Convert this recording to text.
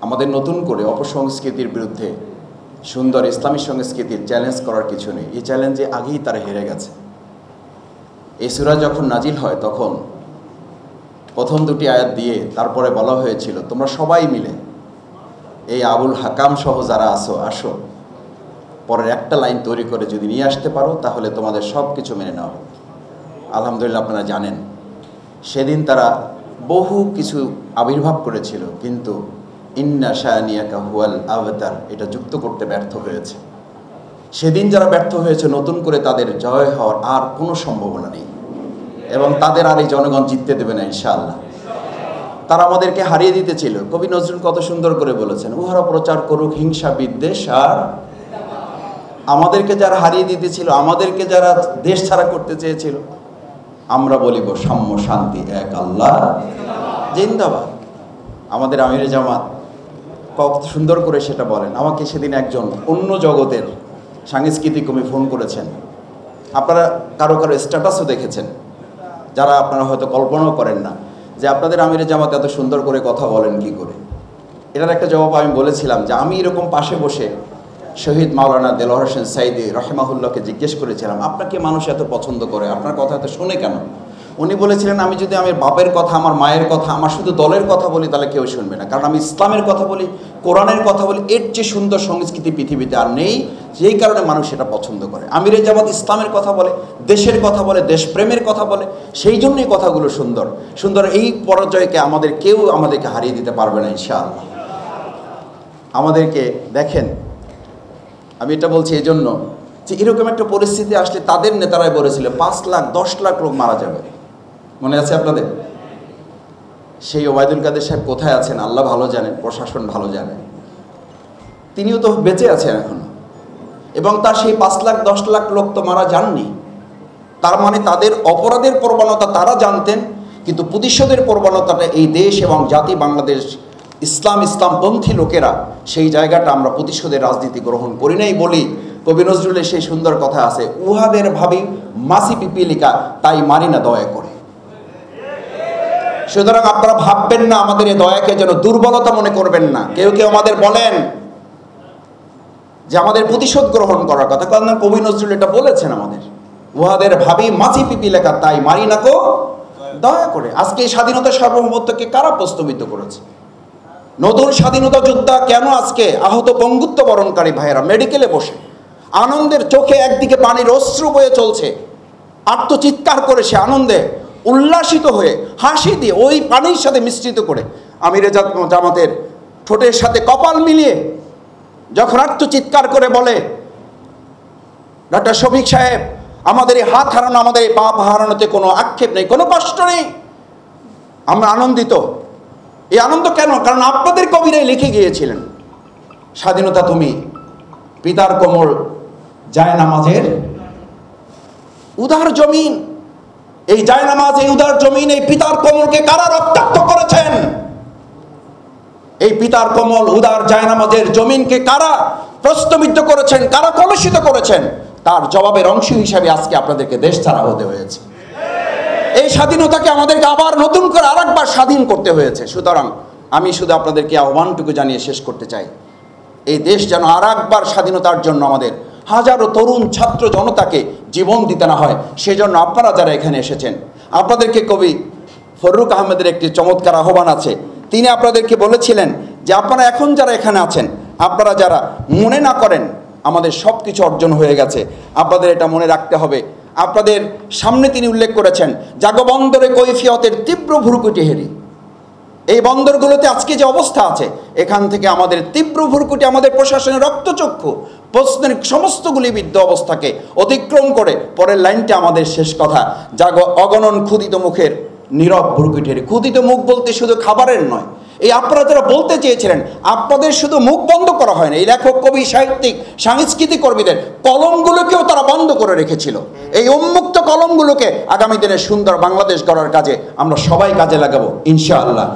আমাদের নতুন করে অপসংস্কৃতির বিরুদ্ধে সুন্দর ইসলামী সংস্কৃতির চ্যালেঞ্জ করার কিছু নেই। এই চ্যালেঞ্জে আগেই তারা হেরে গেছে। এই সূরা যখন নাজিল হয় তখন প্রথম দুটি আয়াত দিয়ে তারপরে বলা হয়েছিল, তোমরা সবাই মিলে এই আবুল হাকাম সহ যারা আসো, পরের একটা লাইন তৈরি করে যদি নিয়ে আসতে পারো তাহলে তোমাদের সব কিছু মেনে নেওয়া হবে। আলহামদুলিল্লাহ, আপনারা জানেন সেদিন তারা বহু কিছু আবির্ভাব করেছিল, কিন্তু ইন্না শানিয়াকা হুয়াল আবতার এটা যুক্ত করতে ব্যর্থ হয়েছে। সেদিন যারা ব্যর্থ হয়েছে, নতুন করে তাদের জয় হওয়ার আর কোনো সম্ভাবনা নেই এবং তাদের আর এই জনগণ জিততে দেবে না ইনশাআল্লাহ। তারা আমাদেরকে হারিয়ে দিতে ছিল। কবি নজরুল কত সুন্দর করে বলেছেন, উহারা প্রচার করুক হিংসা বিদ্বেষ আর। আমাদেরকে যারা হারিয়ে দিতে ছিল, আমাদেরকে যারা দেশ ছাড়া করতে চেয়েছিল, আমরা বলিব সাম্য শান্তি এক আল্লাহ জিন্দাবাদ। আমাদের আমিরে জামাত কত সুন্দর করে সেটা বলেন। আমাকে সেদিন একজন অন্য জগতের সাংস্কৃতিক কবি ফোন করেছেন। আপনারা কারো কারো স্ট্যাটাসও দেখেছেন, যারা আপনারা হয়তো কল্পনাও করেন না যে আপনাদের আমিরে জামাত এত সুন্দর করে কথা বলেন কি করে। এটার একটা জবাব আমি বলেছিলাম যে আমি এরকম পাশে বসে শহীদ মাওলানা দেলোয়ার হোসেন সাইদি রহমাহুল্লাহকে জিজ্ঞেস করেছিলাম, আপনাকে মানুষ এত পছন্দ করে, আপনার কথা এত শোনে কেন? উনি বলেছিলেন, আমি যদি আমার বাপের কথা, আমার মায়ের কথা, আমার শুধু দলের কথা বলি তাহলে কেউ শুনবে না, কারণ আমি ইসলামের কথা বলি, কোরআনের কথা বলি, এর চেয়ে সুন্দর সংস্কৃতি পৃথিবীতে আর নেই। যেই কারণে মানুষ এটা পছন্দ করে। আমিরে জামাত ইসলামের কথা বলে, দেশের কথা বলে, দেশপ্রেমের কথা বলে, সেই জন্যই কথাগুলো সুন্দর সুন্দর। এই পরাজয়কে আমাদেরকে হারিয়ে দিতে পারবে না ইনশাআল্লাহ। আমাদেরকে দেখেন, আমি এটা বলছি এই জন্য যে এরকম একটা পরিস্থিতি আসলে তাদের নেতারাই বলেছিল 5 লাখ 10 লাখ লোক মারা যাবে। মনে আছে আপনাদের? সেই ওবায়দুল কাদের সাহেব কোথায় আছেন আল্লাহ ভালো জানেন, প্রশাসন ভালো জানে। তিনিও তো বেঁচে আছেন এখনো, এবং তার সেই 5 লাখ 10 লাখ লোক তো মারা যাননি। তার মানে তাদের অপরাধের প্রবণতা তারা জানতেন, কিন্তু প্রতিশোধের প্রবণতাটা এই দেশ এবং জাতি বাংলাদেশ ইসলামপন্থী লোকেরা সেই জায়গাটা আমরা প্রতিশোধের রাজনীতি গ্রহণ করি নাই বলি কবি নজরুলের সেই সুন্দর কথা আছে, উহাদের ভাবি মাসি পিপিলিকা তাই মারি না দয়া করে। সুতরাং আপনারা ভাববেন না আমাদের এই দয়াকে যেন দুর্বলতা মনে করবেন না। কেউ কেউ আমাদের বলেন যে আমাদের প্রতিশোধ গ্রহণ করার কথা, কারণ কবি নজরুল এটা বলেছেন আমাদের, উহাদের ভাবি মাছি পিপিলিকা তাই মারি না কো দয়া করে। আজকে এই স্বাধীনতা সার্বভৌমত্বকে কারা প্রস্তাবিত করেছে? নতুন স্বাধীনতা যোদ্ধা কেন আজকে আহত পঙ্গুত্ব বরণকারী ভাইয়েরা মেডিকেলে বসে আনন্দের চোখে একদিকে পানির অশ্রু বয়ে চলছে, আত্মচিৎকার করে সে আনন্দে উল্লাসিত হয়ে হাসি দিয়ে ওই পানির সাথে মিশ্রিত করে আমিরে জামাতের ঠোঁটের সাথে কপাল মিলিয়ে যখন আত্মচিৎকার করে বলে, ডক্টর শফিক সাহেব, আমাদের এই হাত হারানো, আমাদের এই পা হারানোতে কোনো আক্ষেপ নেই, কোনো কষ্ট নেই, আমরা আনন্দিত। এই আনন্দ কেন? কারণ আপনাদের কবিরাই লিখে গিয়েছিলেন, স্বাধীনতা তুমি পিতার কোমল জায়নামাজের উদার জমিন। এই জায়নামাজ, এই উদার জমিন, এই পিতার কোমলকে কারা রক্তাক্ত করেছেন? এই পিতার কোমল উদার জায়নামাজের জমিনকে কারা প্রশ্নবিদ্ধ করেছেন, কারা কলুষিত করেছেন? তার জবাবের অংশ হিসাবে আজকে আপনাদেরকে দেশ ছাড়া হতে হয়েছে। এই স্বাধীনতাকে আমাদেরকে আবার নতুন করে আরেকবার স্বাধীন করতে হয়েছে। সুতরাং আমি শুধু আপনাদেরকে আহ্বানটুকু জানিয়ে শেষ করতে চাই, এই দেশ যেন আরেকবার স্বাধীনতার জন্য আমাদের হাজারো তরুণ ছাত্র জনতাকে জীবন দিতে না হয়, সেজন্য আপনারা যারা এখানে এসেছেন, আপনাদেরকে কবি ফররুখ আহমেদের একটি চমৎকার আহ্বান আছে। তিনি আপনাদেরকে বলেছিলেন যে আপনারা এখন যারা এখানে আছেন, আপনারা যারা মনে না করেন আমাদের সব কিছু অর্জন হয়ে গেছে, আপনাদের এটা মনে রাখতে হবে। আপনাদের সামনে তিনি উল্লেখ করেছেন, জাগো বন্দরে কৈফিয়তের তীব্র ভুরুকুটি হেরি। এই বন্দরগুলোতে আজকে যে অবস্থা আছে, এখান থেকে আমাদের তীব্র ভুরুকুটি, আমাদের প্রশাসনের রক্তচক্ষু প্রশ্নের সমস্ত গুলিবিদ্ধ অবস্থাকে অতিক্রম করে পরের লাইনটা আমাদের শেষ কথা, জাগো অগণন ক্ষুদিত মুখের নীরব ভুরুকুটি হেরি। ক্ষুদিত মুখ বলতে শুধু খাবারের নয়, এই আপনারা যারা বলতে চেয়েছিলেন, আপনাদের শুধু মুখ বন্ধ করা হয় না, এই লেখক, কবি, সাহিত্যিক, সাংস্কৃতিক কর্মীদের কলমগুলোকেও তারা বন্ধ করে রেখেছিল। এই উন্মুক্ত কলমগুলোকে আগামী দিনে সুন্দর বাংলাদেশ গড়ার কাজে আমরা সবাই কাজে লাগাবো ইনশাআল্লাহ।